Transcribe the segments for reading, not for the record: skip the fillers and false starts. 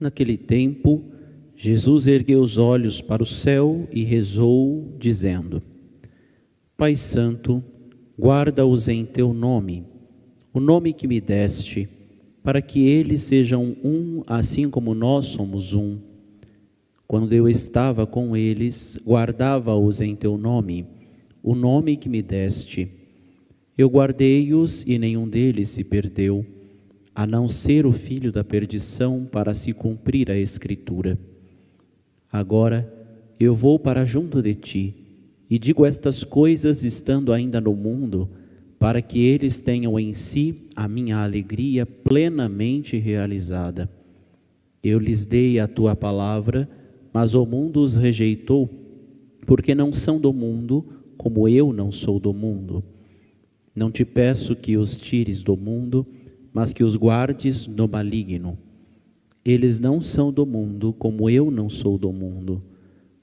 Naquele tempo, Jesus ergueu os olhos para o céu e rezou, dizendo: Pai Santo, guarda-os em teu nome, o nome que me deste, para que eles sejam um, assim como nós somos um. Quando eu estava com eles, guardava-os em teu nome, o nome que me deste. Eu guardei-os e nenhum deles se perdeu, a não ser o filho da perdição, para se cumprir a Escritura. Agora eu vou para junto de ti, e digo estas coisas estando ainda no mundo, para que eles tenham em si a minha alegria plenamente realizada. Eu lhes dei a tua palavra, mas o mundo os rejeitou, porque não são do mundo, como eu não sou do mundo. Não te peço que os tires do mundo, mas que os guardes do maligno. Eles não são do mundo, como eu não sou do mundo.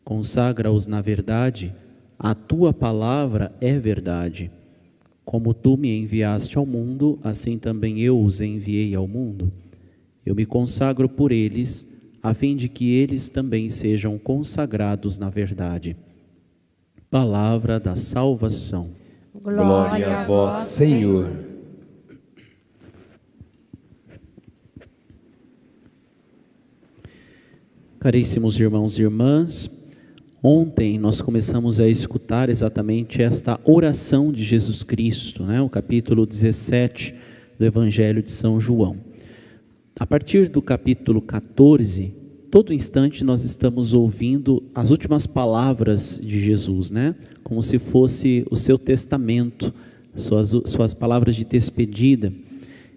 Consagra-os na verdade, a tua palavra é verdade. Como tu me enviaste ao mundo, assim também eu os enviei ao mundo. Eu me consagro por eles, a fim de que eles também sejam consagrados na verdade. Palavra da salvação. Glória a vós, Senhor. Caríssimos irmãos e irmãs, ontem nós começamos a escutar exatamente esta oração de Jesus Cristo, o capítulo 17 do Evangelho de São João. A partir do capítulo 14, todo instante nós estamos ouvindo as últimas palavras de Jesus, como se fosse o seu testamento, suas palavras de despedida.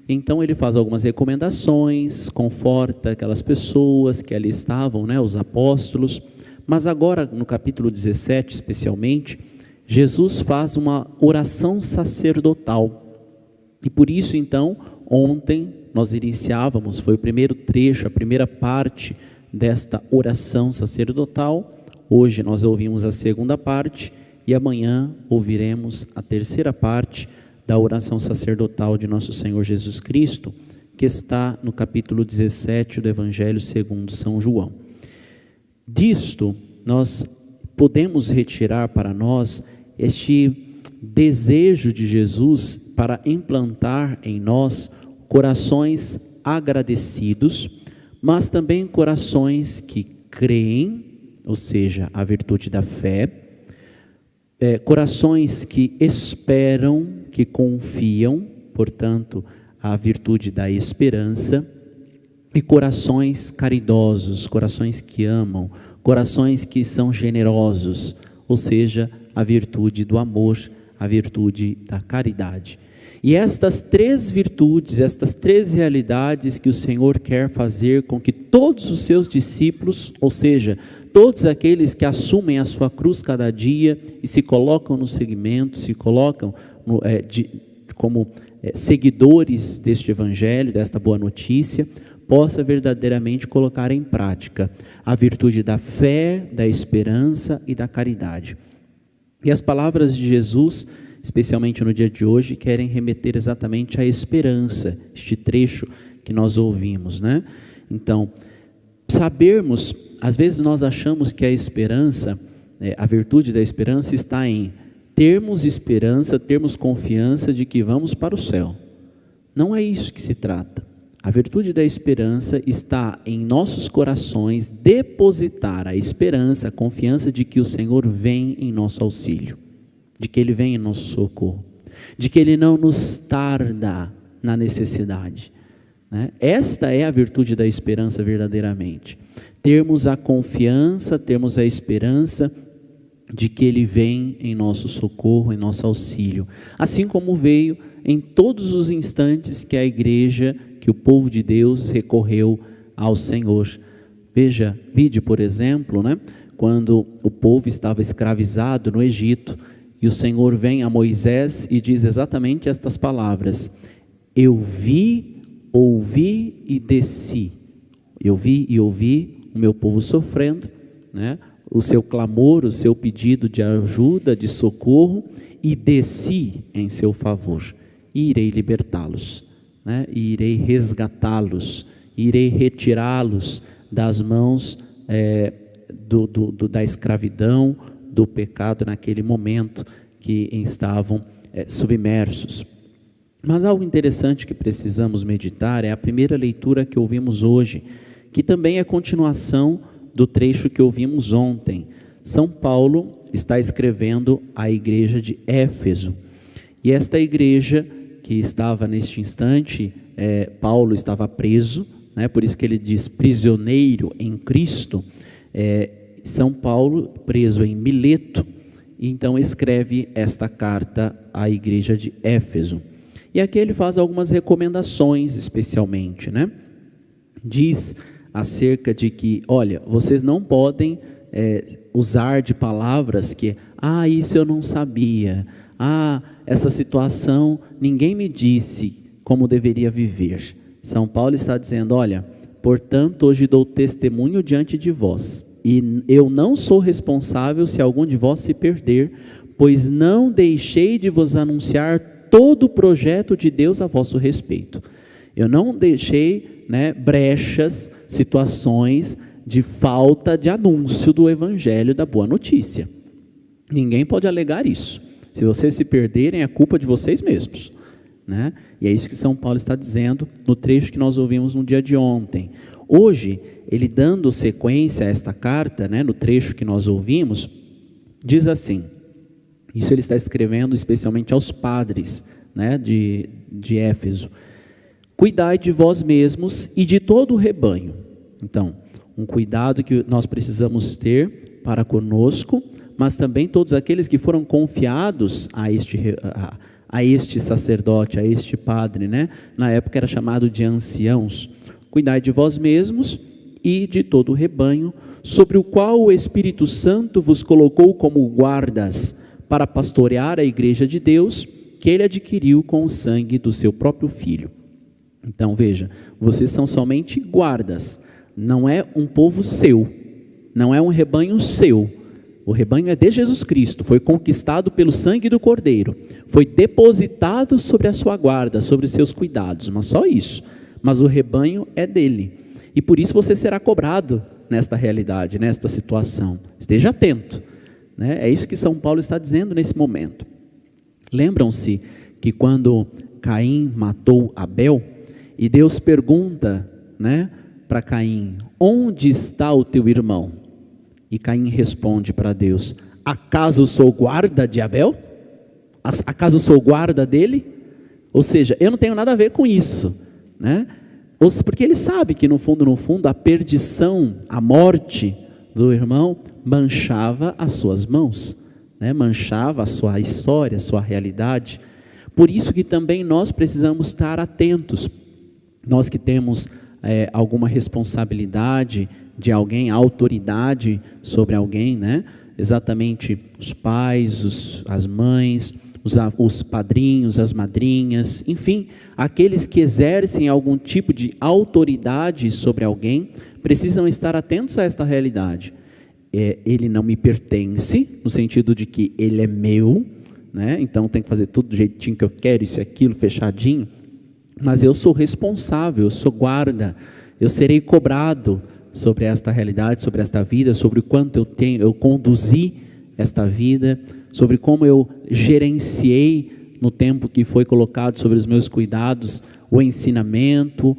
Então ele faz algumas recomendações, conforta aquelas pessoas que ali estavam, os apóstolos. Mas agora, no capítulo 17 especialmente, Jesus faz uma oração sacerdotal. E por isso então, ontem nós iniciávamos, foi o primeiro trecho, a primeira parte desta oração sacerdotal. Hoje nós ouvimos a segunda parte e amanhã ouviremos a terceira parte da oração sacerdotal de nosso Senhor Jesus Cristo, que está no capítulo 17 do Evangelho segundo São João. Disto, nós podemos retirar para nós este desejo de Jesus para implantar em nós corações agradecidos, mas também corações que creem, ou seja, a virtude da fé, corações que esperam, que confiam, portanto, a virtude da esperança, e corações caridosos, corações que amam, corações que são generosos, ou seja, a virtude do amor, a virtude da caridade. E estas três virtudes, estas três realidades que o Senhor quer fazer com que todos os seus discípulos, ou seja, todos aqueles que assumem a sua cruz cada dia e se colocam no seguimento, se colocam como seguidores deste Evangelho, desta boa notícia, possa verdadeiramente colocar em prática a virtude da fé, da esperança e da caridade. E as palavras de Jesus, especialmente no dia de hoje, querem remeter exatamente à esperança, este trecho que nós ouvimos, Então, sabermos, às vezes nós achamos que a esperança, a virtude da esperança está em termos esperança, termos confiança de que vamos para o céu. Não é isso que se trata. A virtude da esperança está em nossos corações depositar a esperança, a confiança de que o Senhor vem em nosso auxílio, de que Ele vem em nosso socorro, de que Ele não nos tarda na necessidade. Esta é a virtude da esperança verdadeiramente. Termos a confiança, termos a esperança de que Ele vem em nosso socorro, em nosso auxílio. Assim como veio em todos os instantes que a igreja, que o povo de Deus recorreu ao Senhor. Vide, por exemplo, quando o povo estava escravizado no Egito, e o Senhor vem a Moisés e diz exatamente estas palavras: eu vi, ouvi e desci. Eu vi e ouvi o meu povo sofrendo, o seu clamor, o seu pedido de ajuda, de socorro, e desci em seu favor, e irei libertá-los, e irei resgatá-los, irei retirá-los das mãos da escravidão, do pecado naquele momento que estavam submersos. Mas algo interessante que precisamos meditar é a primeira leitura que ouvimos hoje, que também é continuação do trecho que ouvimos ontem. São Paulo está escrevendo à igreja de Éfeso, e esta igreja que estava neste instante, Paulo estava preso, né? Por isso que ele diz prisioneiro em Cristo. São Paulo preso em Mileto, então escreve esta carta à igreja de Éfeso, e aqui ele faz algumas recomendações especialmente, né? Diz acerca de que, olha, vocês não podem usar de palavras que, isso eu não sabia, essa situação, ninguém me disse como deveria viver. São Paulo está dizendo, olha, portanto, hoje dou testemunho diante de vós, e eu não sou responsável se algum de vós se perder, pois não deixei de vos anunciar todo o projeto de Deus a vosso respeito. Eu não deixei, brechas, situações de falta de anúncio do evangelho, da boa notícia. Ninguém pode alegar isso. Se vocês se perderem, é culpa de vocês mesmos, né? E é isso que São Paulo está dizendo no trecho que nós ouvimos no dia de ontem. Hoje, ele dando sequência a esta carta, no trecho que nós ouvimos, diz assim, isso ele está escrevendo especialmente aos padres, de Éfeso: cuidai de vós mesmos e de todo o rebanho. Então, um cuidado que nós precisamos ter para conosco, mas também todos aqueles que foram confiados a este sacerdote, a este padre, na época era chamado de anciãos. Cuidai de vós mesmos e de todo o rebanho, sobre o qual o Espírito Santo vos colocou como guardas, para pastorear a igreja de Deus, que ele adquiriu com o sangue do seu próprio Filho. Então veja, vocês são somente guardas, não é um povo seu, não é um rebanho seu. O rebanho é de Jesus Cristo, foi conquistado pelo sangue do Cordeiro, foi depositado sobre a sua guarda, sobre os seus cuidados, mas só isso. Mas o rebanho é dele, e por isso você será cobrado nesta realidade, nesta situação. Esteja atento, É isso que São Paulo está dizendo nesse momento. Lembram-se que quando Caim matou Abel, e Deus pergunta, para Caim: onde está o teu irmão? E Caim responde para Deus: acaso sou guarda de Abel? Acaso sou guarda dele? Ou seja, eu não tenho nada a ver com isso, porque ele sabe que no fundo, a perdição, a morte do irmão manchava as suas mãos, manchava a sua história, a sua realidade. Por isso que também nós precisamos estar atentos, nós que temos alguma responsabilidade de alguém, autoridade sobre alguém, exatamente os pais, as mães, os padrinhos, as madrinhas, enfim, aqueles que exercem algum tipo de autoridade sobre alguém, precisam estar atentos a esta realidade. Ele não me pertence, no sentido de que ele é meu, então tem que fazer tudo do jeitinho que eu quero, isso e aquilo, fechadinho, mas eu sou responsável, eu sou guarda, eu serei cobrado sobre esta realidade, sobre esta vida, sobre o quanto eu conduzi esta vida, sobre como eu gerenciei no tempo que foi colocado sobre os meus cuidados, o ensinamento,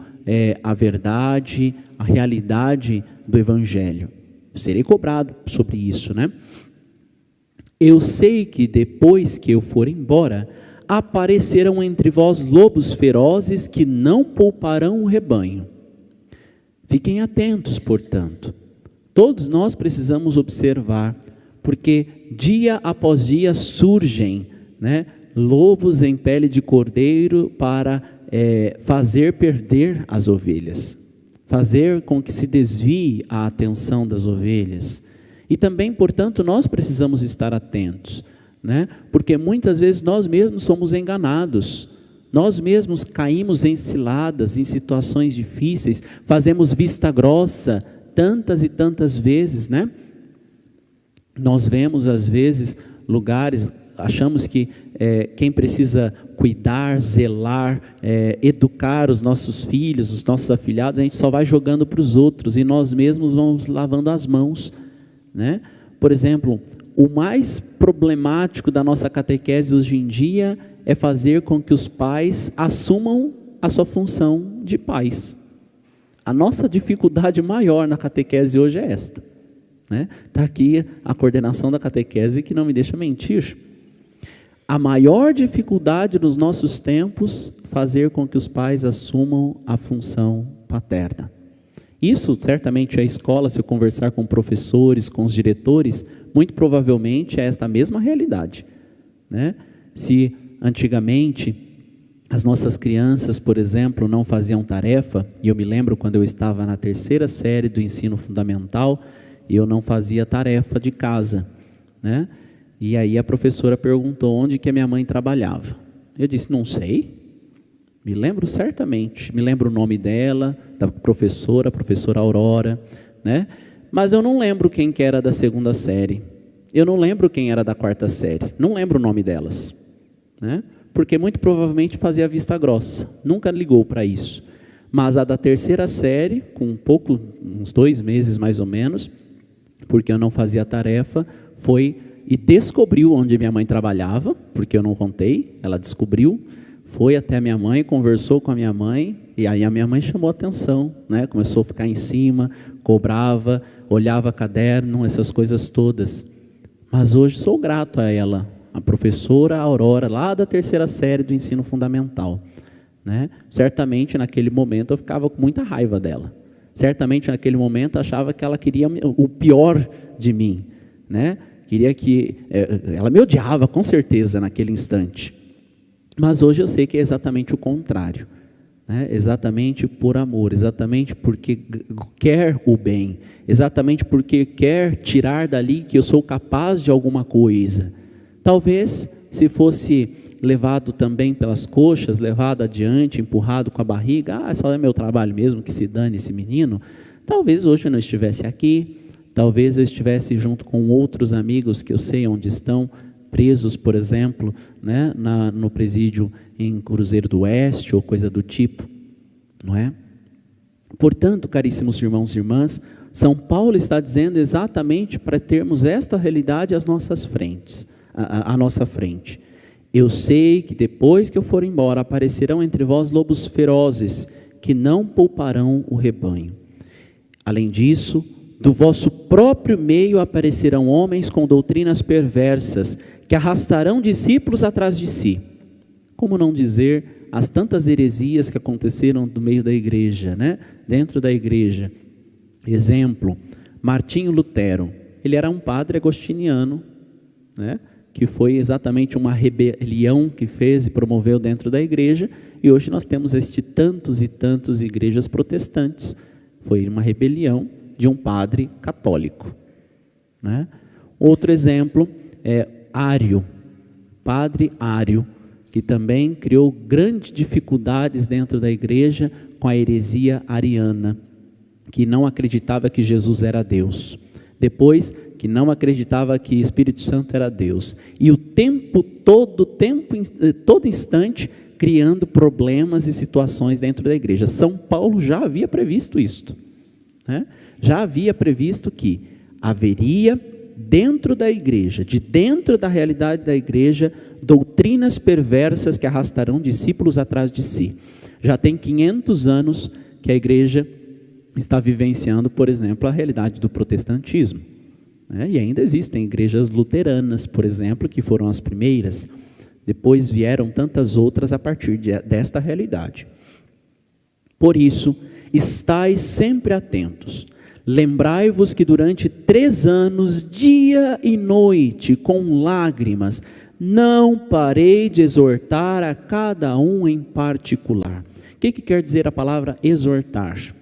a verdade, a realidade do Evangelho. Eu serei cobrado sobre isso, Eu sei que depois que eu for embora, aparecerão entre vós lobos ferozes que não pouparão o rebanho. Fiquem atentos, portanto. Todos nós precisamos observar, porque dia após dia surgem, lobos em pele de cordeiro para fazer perder as ovelhas, fazer com que se desvie a atenção das ovelhas. E também, portanto, nós precisamos estar atentos, porque muitas vezes nós mesmos somos enganados, nós mesmos caímos em ciladas, em situações difíceis, fazemos vista grossa tantas e tantas vezes, Nós vemos às vezes lugares, achamos que quem precisa cuidar, zelar, educar os nossos filhos, os nossos afilhados, a gente só vai jogando para os outros e nós mesmos vamos lavando as mãos, né? Por exemplo, o mais problemático da nossa catequese hoje em dia é fazer com que os pais assumam a sua função de pais. A nossa dificuldade maior na catequese hoje é esta, né? Está aqui a coordenação da catequese que não me deixa mentir. A maior dificuldade nos nossos tempos, fazer com que os pais assumam a função paterna. Isso, certamente, a escola, se eu conversar com professores, com os diretores, muito provavelmente é esta mesma realidade, né? Se antigamente as nossas crianças, por exemplo, não faziam tarefa, e eu me lembro quando eu estava na 3ª série do ensino fundamental, eu não fazia tarefa de casa, né? E aí a professora perguntou onde que a minha mãe trabalhava. Eu disse, não sei. Me lembro certamente, me lembro o nome dela, da professora, a professora Aurora, né? Mas eu não lembro quem que era da 2ª série. Eu não lembro quem era da 4ª série. Não lembro o nome delas, né? Porque muito provavelmente fazia vista grossa. Nunca ligou para isso. Mas a da 3ª série, com uns 2 meses mais ou menos, porque eu não fazia tarefa, foi e descobriu onde minha mãe trabalhava, porque eu não contei, ela descobriu, foi até a minha mãe, conversou com a minha mãe, e aí a minha mãe chamou a atenção, né? Começou a ficar em cima, cobrava, olhava caderno, essas coisas todas. Mas hoje sou grato a ela, a professora Aurora, lá da 3ª série do ensino fundamental, né? Certamente naquele momento eu ficava com muita raiva dela. Certamente naquele momento achava que ela queria o pior de mim, né? Queria que ela me odiava, com certeza, naquele instante. Mas hoje eu sei que é exatamente o contrário, né? Exatamente por amor, exatamente porque quer o bem, exatamente porque quer tirar dali que eu sou capaz de alguma coisa. Talvez se fosse levado também pelas coxas, levado adiante, empurrado com a barriga, só é meu trabalho mesmo, que se dane esse menino, talvez hoje eu não estivesse aqui. Talvez eu estivesse junto com outros amigos que eu sei onde estão, presos, por exemplo, né, no presídio em Cruzeiro do Oeste ou coisa do tipo, não é? Portanto, caríssimos irmãos e irmãs, São Paulo está dizendo exatamente para termos esta realidade às nossas frentes, à nossa frente. Eu sei que depois que eu for embora, aparecerão entre vós lobos ferozes, que não pouparão o rebanho. Além disso, do vosso próprio meio aparecerão homens com doutrinas perversas, que arrastarão discípulos atrás de si. Como não dizer as tantas heresias que aconteceram no meio da igreja, né? Dentro da igreja. Exemplo, Martinho Lutero. Ele era um padre agostiniano, né? Que foi exatamente uma rebelião que fez e promoveu dentro da igreja, e hoje nós temos tantos e tantos igrejas protestantes. Foi uma rebelião de um padre católico, né? Outro exemplo é Ário, padre Ário, que também criou grandes dificuldades dentro da igreja com a heresia ariana, que não acreditava que Jesus era Deus. Depois, que não acreditava que Espírito Santo era Deus. E o tempo todo, todo instante, criando problemas e situações dentro da igreja. São Paulo já havia previsto isto, né? Já havia previsto que haveria dentro da igreja, de dentro da realidade da igreja, doutrinas perversas que arrastarão discípulos atrás de si. Já tem 500 anos que a igreja está vivenciando, por exemplo, a realidade do protestantismo, né? E ainda existem igrejas luteranas, por exemplo, que foram as primeiras. Depois vieram tantas outras a partir desta realidade. Por isso, estais sempre atentos. Lembrai-vos que durante 3 anos, dia e noite, com lágrimas, não parei de exortar a cada um em particular. O que quer dizer a palavra exortar?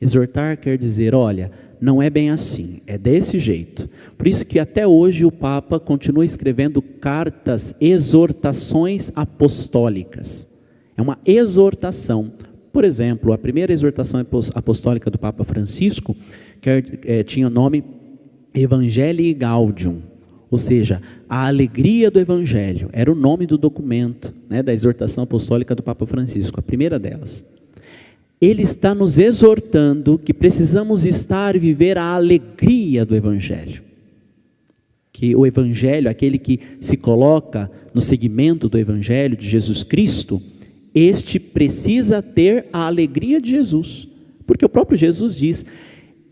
Exortar quer dizer, olha, não é bem assim, é desse jeito. Por isso que até hoje o Papa continua escrevendo cartas, exortações apostólicas. É uma exortação. Por exemplo, a primeira exortação apostólica do Papa Francisco tinha o nome Evangelii Gaudium, Ou seja, a alegria do Evangelho, era o nome do documento, né, da exortação apostólica do Papa Francisco, a primeira delas. Ele está nos exortando que precisamos estar e viver a alegria do Evangelho. Que o Evangelho, aquele que se coloca no segmento do Evangelho de Jesus Cristo, este precisa ter a alegria de Jesus. Porque o próprio Jesus diz: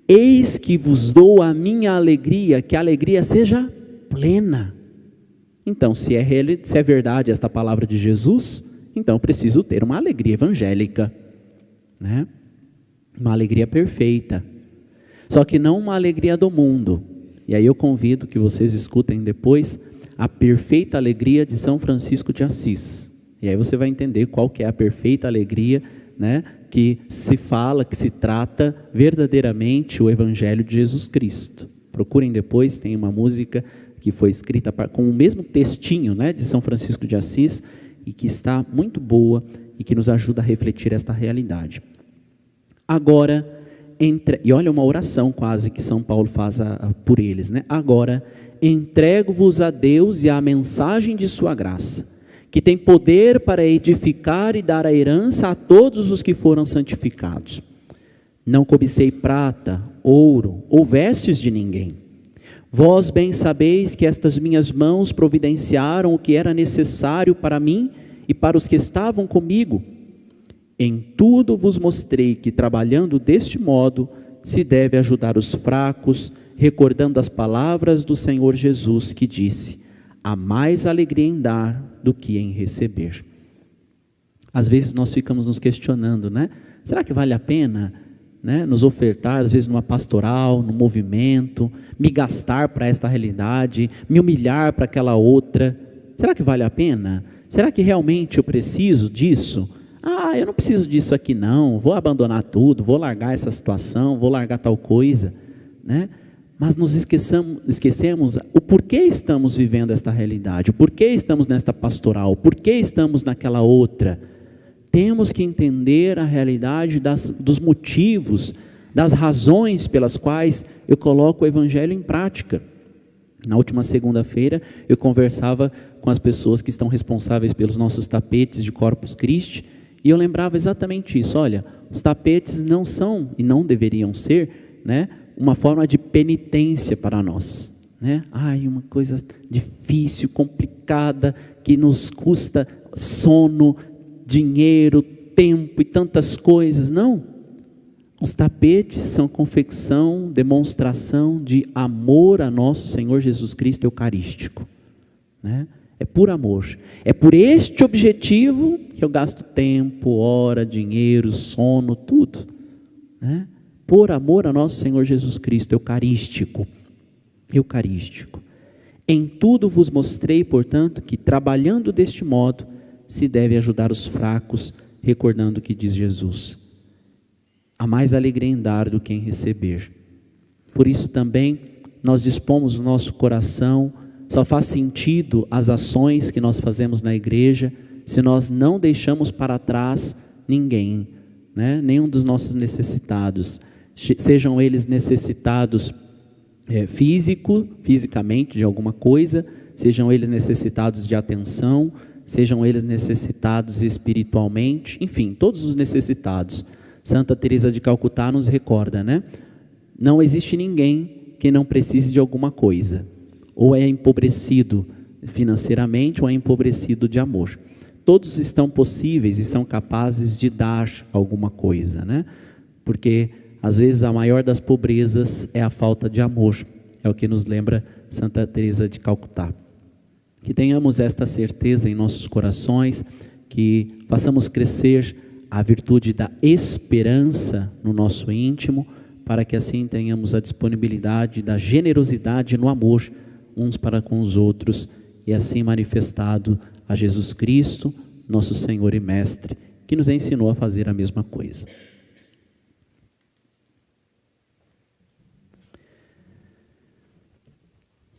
eis que vos dou a minha alegria, que a alegria seja plena. Então, se é verdade esta palavra de Jesus, então preciso ter uma alegria evangélica, né? Uma alegria perfeita, só que não uma alegria do mundo. E aí eu convido que vocês escutem depois a perfeita alegria de São Francisco de Assis, e aí você vai entender qual que é a perfeita alegria, né, que se fala, que se trata verdadeiramente o Evangelho de Jesus Cristo. Procurem depois, tem uma música que foi escrita com o mesmo textinho, né, de São Francisco de Assis, e que está muito boa e que nos ajuda a refletir esta realidade. Agora, e olha uma oração quase que São Paulo faz por eles, né? Agora, entrego-vos a Deus e à mensagem de sua graça, que tem poder para edificar e dar a herança a todos os que foram santificados. Não cobicei prata, ouro ou vestes de ninguém. Vós bem sabeis que estas minhas mãos providenciaram o que era necessário para mim e para os que estavam comigo. Em tudo vos mostrei que, trabalhando deste modo, se deve ajudar os fracos, recordando as palavras do Senhor Jesus, que disse: há mais alegria em dar do que em receber. Às vezes nós ficamos nos questionando, né? Será que vale a pena, né, nos ofertar, às vezes numa pastoral, num movimento, me gastar para esta realidade, me humilhar para aquela outra? Será que vale a pena? Será que realmente eu preciso disso? Eu não preciso disso aqui não, vou abandonar tudo, vou largar essa situação, vou largar tal coisa, né? Mas nos esquecemos o porquê estamos vivendo esta realidade, o porquê estamos nesta pastoral, o porquê estamos naquela outra. Temos que entender a realidade dos motivos, das razões pelas quais eu coloco o Evangelho em prática. Na última segunda-feira eu conversava com as pessoas que estão responsáveis pelos nossos tapetes de Corpus Christi, e eu lembrava exatamente isso. Olha, os tapetes não são e não deveriam ser, né, uma forma de penitência para nós, né? Uma coisa difícil, complicada, que nos custa sono, dinheiro, tempo e tantas coisas. Não, os tapetes são confecção, demonstração de amor a nosso Senhor Jesus Cristo Eucarístico, né? É por amor, é por este objetivo que eu gasto tempo, hora, dinheiro, sono, tudo, né? Por amor a nosso Senhor Jesus Cristo Eucarístico. Em tudo vos mostrei, portanto, que trabalhando deste modo, se deve ajudar os fracos, recordando o que diz Jesus: há mais alegria em dar do que em receber. Por isso também nós dispomos o nosso coração. Só faz sentido as ações que nós fazemos na igreja se nós não deixamos para trás ninguém, né? Nenhum dos nossos necessitados, sejam eles necessitados fisicamente de alguma coisa, sejam eles necessitados de atenção, sejam eles necessitados espiritualmente, enfim, todos os necessitados. Santa Teresa de Calcutá nos recorda, né? Não existe ninguém que não precise de alguma coisa. Ou é empobrecido financeiramente, ou é empobrecido de amor. Todos estão possíveis e são capazes de dar alguma coisa, né? Porque às vezes a maior das pobrezas é a falta de amor. É o que nos lembra Santa Teresa de Calcutá. Que tenhamos esta certeza em nossos corações, que façamos crescer a virtude da esperança no nosso íntimo, para que assim tenhamos a disponibilidade da generosidade no amor uns para com os outros, e assim manifestado a Jesus Cristo, nosso Senhor e Mestre, que nos ensinou a fazer a mesma coisa.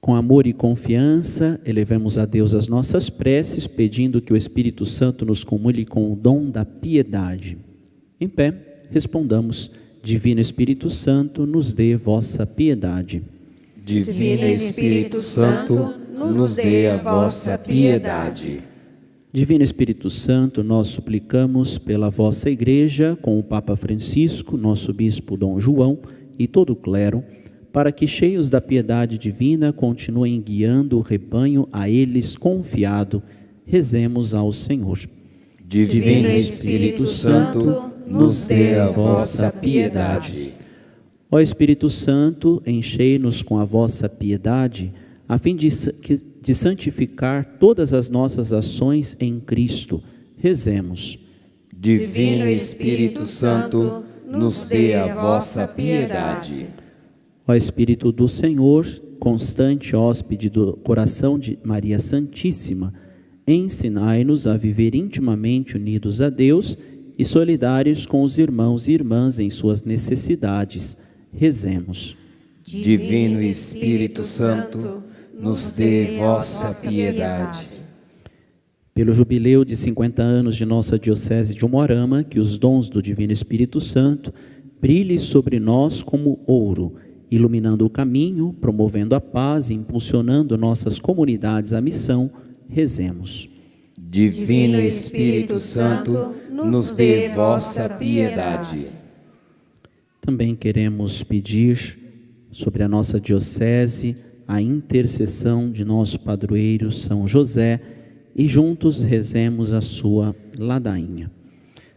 Com amor e confiança, elevemos a Deus as nossas preces, pedindo que o Espírito Santo nos comule com o dom da piedade. Em pé, respondamos: Divino Espírito Santo, nos dê vossa piedade. Divino Espírito Santo, nos dê a vossa piedade. Divino Espírito Santo, nós suplicamos pela vossa Igreja, com o Papa Francisco, nosso Bispo Dom João e todo o clero, para que, cheios da piedade divina, continuem guiando o rebanho a eles confiado. Rezemos ao Senhor. Divino Espírito Santo, nos dê a vossa piedade. Ó Espírito Santo, enchei-nos com a vossa piedade, a fim de santificar todas as nossas ações em Cristo. Rezemos. Divino Espírito Santo, nos dê a vossa piedade. Ó Espírito do Senhor, constante hóspede do coração de Maria Santíssima, ensinai-nos a viver intimamente unidos a Deus e solidários com os irmãos e irmãs em suas necessidades. Rezemos. Divino Espírito Santo, nos dê vossa piedade. Pelo jubileu de 50 anos de nossa Diocese de Umuarama, que os dons do Divino Espírito Santo brilhem sobre nós como ouro, iluminando o caminho, promovendo a paz e impulsionando nossas comunidades à missão. Rezemos. Divino Espírito Santo, nos dê vossa piedade. Também queremos pedir sobre a nossa Diocese a intercessão de nosso padroeiro São José e juntos rezemos a sua ladainha.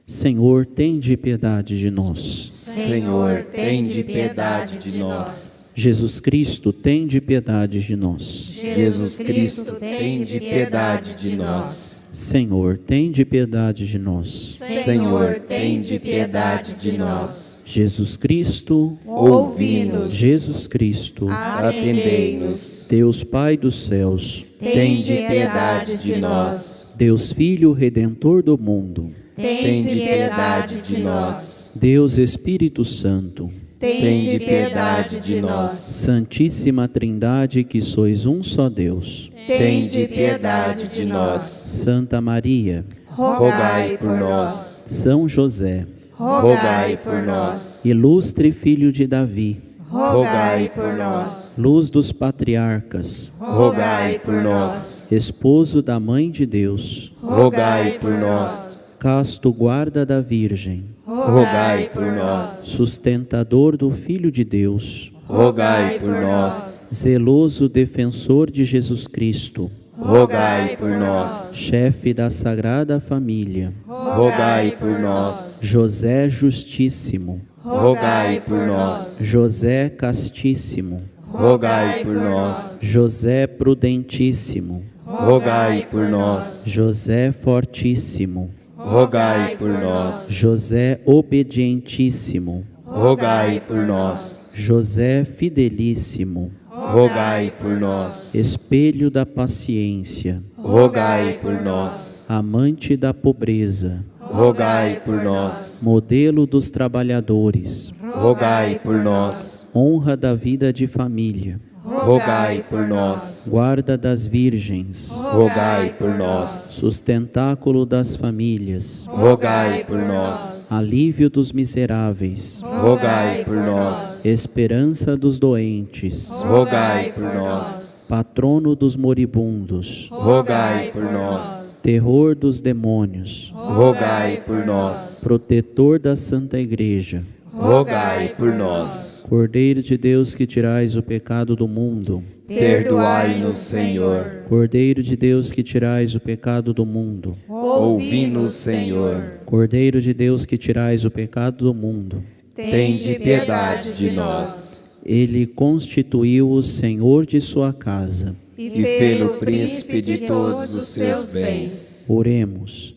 Senhor, tende piedade de nós. Senhor, tende piedade de nós. Jesus Cristo, tende piedade de nós. Jesus Cristo, tende piedade de nós. Senhor, tende piedade de nós. Senhor, tende piedade de nós. Jesus Cristo, ouvi-nos. Jesus Cristo, atendei-nos. Deus Pai dos céus, tende piedade de nós. Deus Filho Redentor do mundo, tende piedade de nós. Deus Espírito Santo, tende piedade de nós. Santíssima Trindade, que sois um só Deus, tende piedade de nós. Santa Maria, rogai por nós. São José, rogai por nós. Ilustre Filho de Davi, rogai por nós. Luz dos patriarcas, rogai por nós. Esposo da Mãe de Deus, rogai por nós. Casto guarda da Virgem, rogai por nós. Sustentador do Filho de Deus, rogai por nós. Zeloso defensor de Jesus Cristo, rogai por nós. Chefe da Sagrada Família, rogai por nós. José Justíssimo, rogai por nós. José Castíssimo, rogai por nós. José Prudentíssimo, rogai por nós. José Fortíssimo, rogai por nós. José Obedientíssimo, rogai por nós. José Fidelíssimo, rogai por nós. Espelho da paciência, rogai por nós. Amante da pobreza, rogai por nós. Modelo dos trabalhadores, rogai por nós. Honra da vida de família, rogai por nós. Guarda das virgens, rogai por nós. Sustentáculo das famílias, rogai por nós. Alívio dos miseráveis, rogai por nós. Esperança dos doentes, rogai por nós. Patrono dos moribundos, rogai por nós. Terror dos demônios, rogai por nós. Protetor da Santa Igreja, rogai por nós. Cordeiro de Deus, que tirais o pecado do mundo, perdoai-nos, Senhor. Cordeiro de Deus, que tirais o pecado do mundo, ouvi-nos, Senhor. Cordeiro de Deus, que tirais o pecado do mundo, tende piedade de nós. Ele constituiu o Senhor de sua casa e fê-lo príncipe de todos os seus bens. Oremos.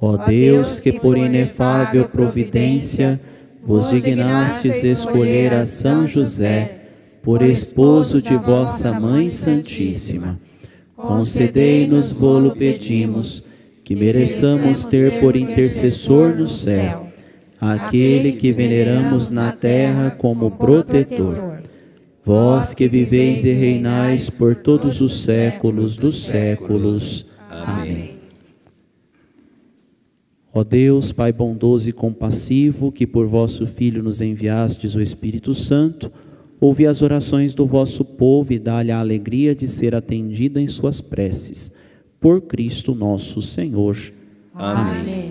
Ó Deus, que por inefável providência vos dignastes escolher a São José por esposo de vossa Mãe Santíssima, concedei-nos, vô-lo pedimos, que mereçamos ter por intercessor no céu aquele que veneramos na terra como protetor. Vós que viveis e reinais por todos os séculos dos séculos. Amém. Ó Deus, Pai bondoso e compassivo, que por vosso Filho nos enviastes o Espírito Santo, Ouvi as orações do vosso povo e dá-lhe a alegria de ser atendido em suas preces. Por Cristo nosso Senhor. Amém.